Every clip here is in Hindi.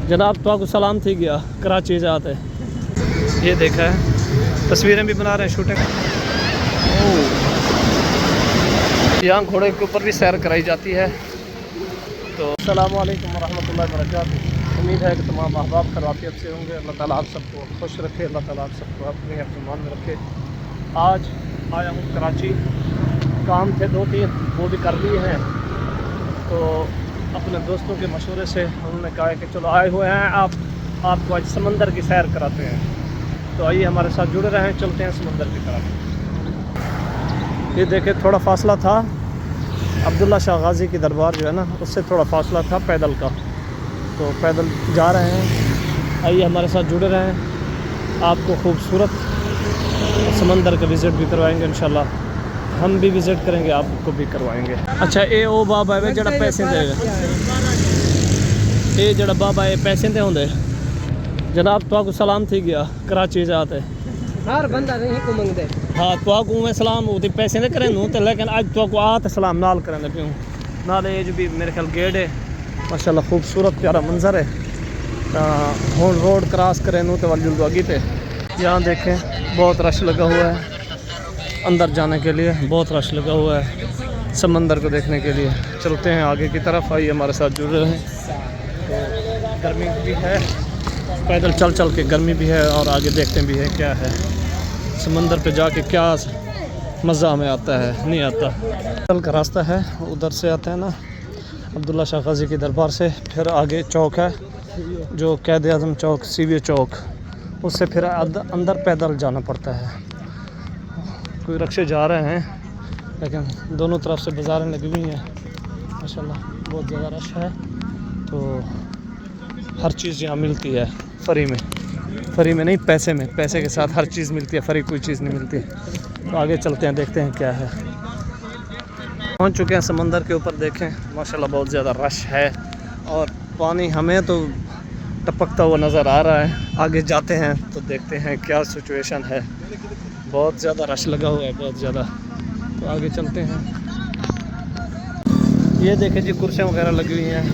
जनाब तो सलाम थी गया कराची जाते। ये देखा है, तस्वीरें भी बना रहे हैं, शूटिंग। यहाँ घोड़े के ऊपर भी सैर कराई जाती है। तो अस्सलामु अलैकुम वरहमतुल्लाहि वबरकातुहू। उम्मीद है कि तमाम अहबाब खराफियत से होंगे। अल्लाह ताला आप सबको खुश रखे, अल्लाह ताला आप सबको अपने ईमान में रखे। आज आया हूँ कराची, काम थे 2-3 वो भी कर लिए हैं। तो अपने दोस्तों के मशवरे से उन्होंने कहा कि चलो आए हुए हैं आपको आज समंदर की सैर कराते हैं। तो आइए हमारे साथ जुड़े रहें, चलते हैं समंदर की तरफ। ये देखे थोड़ा फासला था, अब्दुल्ला शाह गाजी की दरबार जो है ना, उससे थोड़ा फासला था पैदल का। तो पैदल जा रहे हैं, आइए हमारे साथ जुड़े रहें। आपको खूबसूरत समंदर का विज़िट भी करवाएंगे इंशाल्लाह। हम भी विज़िट करेंगे, आपको भी करवाएंगे। अच्छा ये ओ बाबा है जड़ा पैसे देगा, ये जड़ा बाबा है पैसे दे होंगे। जनाब तो सलाम थी गया कराची जाते। हर बंदा नहीं को मंगदे। हाँ तो मैं सलाम होती पैसे दे करें तो, लेकिन आज तो आते सलाम नाल करें पियूँ नाल। एज भी मेरे ख्याल गेट है माशाल्लाह, खूबसूरत प्यारा मंजर है। हूँ रोड क्रॉस करें तो वाली अगी पे यहाँ देखें बहुत रश लगा हुआ है। अंदर जाने के लिए बहुत रश लगा हुआ है समंदर को देखने के लिए। चलते हैं आगे की तरफ, आइए हमारे साथ जुड़ रहे हैं। तो गर्मी भी है, पैदल चल के गर्मी भी है, और आगे देखते भी है क्या है समंदर पे जाके, क्या मज़ा हमें आता है नहीं आता। चल का रास्ता है, उधर से आता है ना अब्दुल्ला शाह गाजी की दरबार से, फिर आगे चौक है जो कैद आज़म चौक, सीवी चौक, उससे फिर अंदर पैदल जाना पड़ता है। कोई रक्शे जा रहे हैं, लेकिन दोनों तरफ से बाज़ारें लगी हुई हैं माशाल्लाह, बहुत ज़्यादा रश है। तो हर चीज़ यहाँ मिलती है फ्री में नहीं, पैसे के साथ हर चीज़ मिलती है, फ्री कोई चीज़ नहीं मिलती। तो आगे चलते हैं, देखते हैं क्या है। पहुँच चुके हैं समंदर के ऊपर, देखें माशाल्लाह बहुत ज़्यादा रश है, और पानी हमें तो टपकता हुआ नज़र आ रहा है। आगे जाते हैं तो देखते हैं क्या सिचुएशन है। बहुत ज़्यादा रश लगा हुआ है, बहुत ज़्यादा। तो आगे चलते हैं। ये देखें जी कुर्सियाँ वगैरह लगी हुई हैं।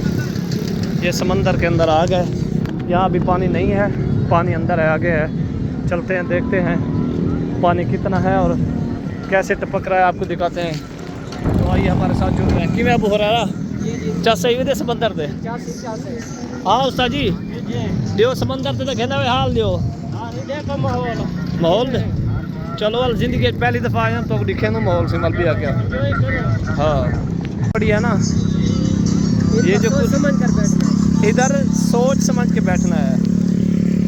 ये समंदर के अंदर आ गए, यहाँ अभी पानी नहीं है, पानी अंदर है, आगे है। चलते हैं, देखते हैं पानी कितना है और कैसे टपक रहा है, आपको दिखाते हैं। तो आइए हमारे साथ जुड़ रहे हैं। कि मैं अब हो रहा चा सही दे समंदर दे। हाँ उस्ताद जी दियो समंदर से तो कहना हाल दियो माहौल दे। चलो वाल जिंदगी पहली दफ़ा आया तो दिखे ना माहौल से मल भी आ गया। हाँ बढ़िया ना, ये जो कुछ इधर सोच समझ के बैठना है,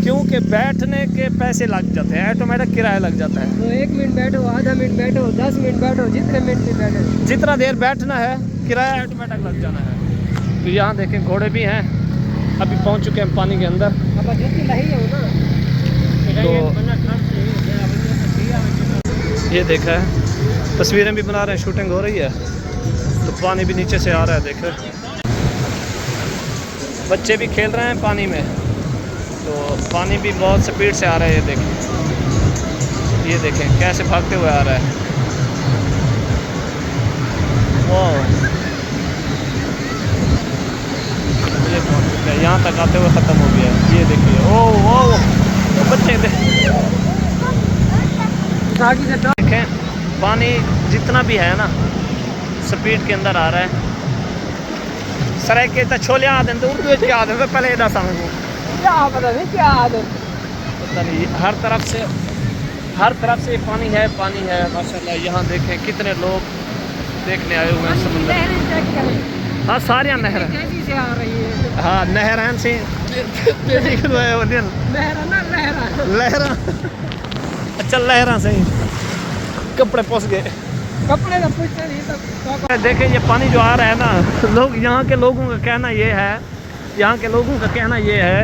क्योंकि बैठने के पैसे लग जाते हैं, ऑटोमेटिक किराया लग जाता है। तो 1 मिनट बैठो, आधा मिनट बैठो, 10 मिनट बैठो, जितने मिनट में बैठो, जितना देर बैठना है किराया ऑटोमेटिक लग जाना है। तो यहाँ देखें घोड़े भी हैं, अभी पहुँच चुके हैं पानी के अंदर। तो ये देखा है, तस्वीरें भी बना रहे हैं, शूटिंग हो रही है। तो पानी भी नीचे से आ रहा है, देखें बच्चे भी खेल रहे हैं पानी में। तो पानी भी बहुत स्पीड से आ रहा है, ये देखें कैसे भागते हुए आ रहा है। वाह, ये पहुंच चुका है, यहाँ तक आते हुए ख़त्म हो गया है। ये देखिए ओ तो बच्चे देखें पानी जितना भी है ना स्पीड के अंदर आ रहा है। सर के तो छोले आदत तो उर्दू क्या आदत है, पहले ना समझो क्या पता नहीं क्या आदत, पता नहीं। हर तरफ से पानी है माशाल्लाह। यहाँ देखें कितने लोग देखने आए हुए हैं समुद्र। हाँ सारे नहर से आ रही है। हाँ नहर से लहरा अच्छा लहरा से ही कपड़े पहुँच गए, कपड़े तो पूछते नहीं तो। देखें ये पानी जो आ रहा है ना, लोग यहाँ के लोगों का कहना ये है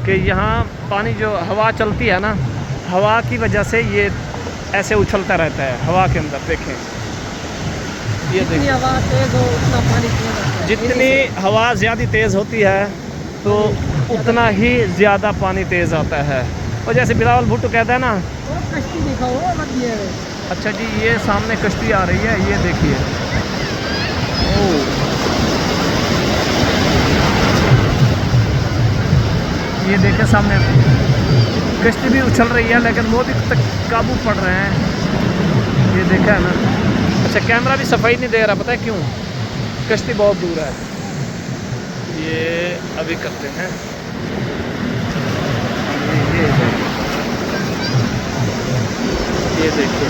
कि यहाँ पानी जो हवा चलती है ना, हवा की वजह से ये ऐसे उछलता रहता है हवा के अंदर। देखें ये जितनी हवा तेज हो उतना पानी तेज होता है। जितनी हवा ज़्यादा तेज़ होती है तो उतना ही ज़्यादा पानी तेज़ आता है। और जैसे बिलावल भुट्टो कहता है ना, कश्ती दिखाओ बढ़िया है। अच्छा जी ये सामने कश्ती आ रही है, ये देखिए। ये देखे सामने कश्ती भी उछल रही है, लेकिन वो भी तक काबू पड़ रहे हैं। ये देखा है ना। अच्छा, कैमरा भी सफाई नहीं दे रहा, पता है क्यों? कश्ती बहुत दूर है। ये अभी करते हैं। ये देखिए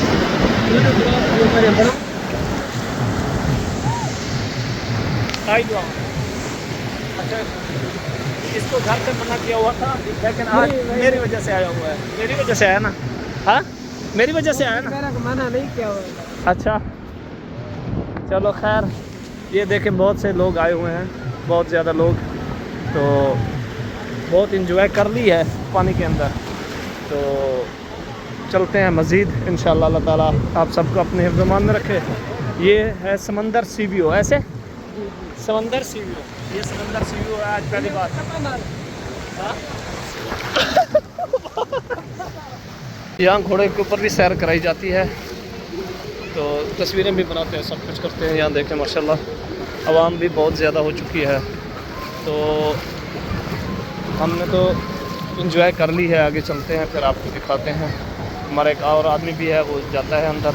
अच्छा, इसको घर से मना किया हुआ था, लेकिन आज मेरी वजह से आया हुआ है। मेरी वजह से आया ना? हाँ, मेरी वजह से आया ना। मेरा मना नहीं किया हुआ। अच्छा, चलो खैर। ये देखें बहुत से लोग आए हुए हैं, बहुत ज़्यादा लोग, तो बहुत इंजॉय कर ली है पानी के अंदर। तो चलते हैं मज़ीद इंशाअल्लाह। अल्लाह ताला आप सबको अपने हिफ्ज़-ए-मान में रखे। ये है समंदर सी व्यू, ऐसे समंदर सी व्यू। ये समंदर सी व्यू है आज पहली बार। हाँ? यहाँ घोड़े के ऊपर भी सैर कराई जाती है, तो तस्वीरें भी बनाते हैं, सब कुछ करते हैं। यहाँ देखें माशाल्लाह आवाम भी बहुत ज़्यादा हो चुकी है। तो हमने तो इंजॉय कर ली है, आगे चलते हैं फिर आपको दिखाते हैं। हमारा एक और आदमी भी है, वो जाता है अंदर,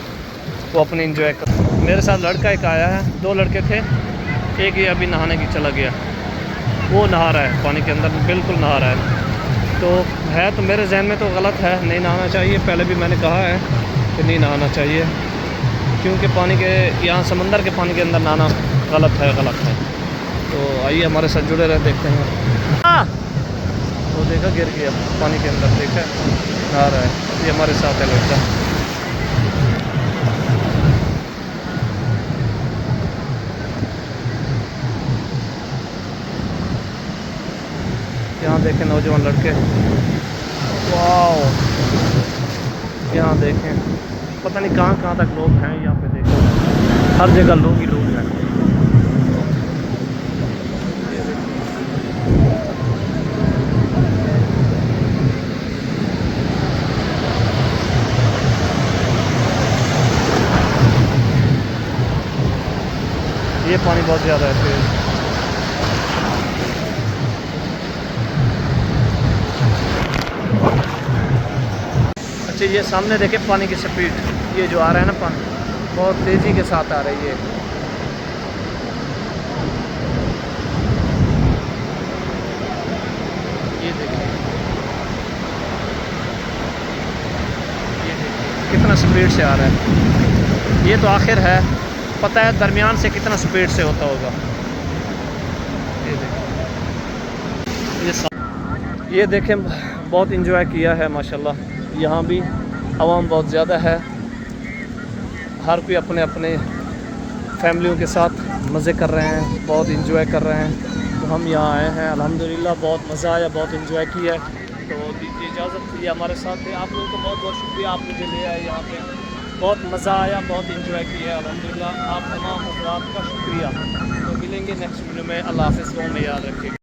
वो अपने इंजॉय कर। मेरे साथ लड़का एक आया है, 2 लड़के थे। एक ये अभी नहाने की चला गया, वो नहा रहा है पानी के अंदर, बिल्कुल नहा रहा है। तो है तो मेरे जहन में तो गलत है, नहीं नहाना चाहिए। पहले भी मैंने कहा है कि नहीं नहाना चाहिए, क्योंकि पानी के यहाँ समंदर के पानी के अंदर नहाना गलत है। तो आइए हमारे साथ जुड़े रहे, देखते हैं। वो देखा गिर गया पानी के अंदर, देखा नहा रहा है। ये हमारे साथ है लड़का। यहाँ देखें नौजवान लड़के, वाह। यहाँ देखें पता नहीं कहाँ तक लोग हैं। यहाँ पे देखें हर जगह लोग ही लोग हैं। ये पानी बहुत ज़्यादा है तेज। अच्छा, ये सामने देखे पानी की स्पीड, ये जो आ रहा है ना पानी, बहुत तेज़ी के साथ आ रही है। ये देखिए कितना स्पीड से आ रहा है। ये तो आखिर है, पता है दरमियान से कितना स्पीड से होता होगा। ये देखें बहुत इंजॉय किया है माशाल्लाह। यहाँ भी आवाम बहुत ज़्यादा है, हर कोई अपने अपने फैमिलियों के साथ मज़े कर रहे हैं, बहुत इंजॉय कर रहे हैं। तो हम यहाँ आए हैं, अल्हम्दुलिल्लाह बहुत मज़ा आया, बहुत इंजॉय किया। तो दीजिए इजाज़त, ये हमारे साथ है। आप लोगों को बहुत बहुत शुक्रिया, आप मुझे ले आए यहाँ पे, बहुत मज़ा आया, बहुत इंजॉय किया अल्हम्दुलिल्लाह। आप तमाम हज़रात का शुक्रिया। तो मिलेंगे नेक्स्ट वीडियो में। अल्लाह हाफ़िज़, दुआ में याद रखिएगा।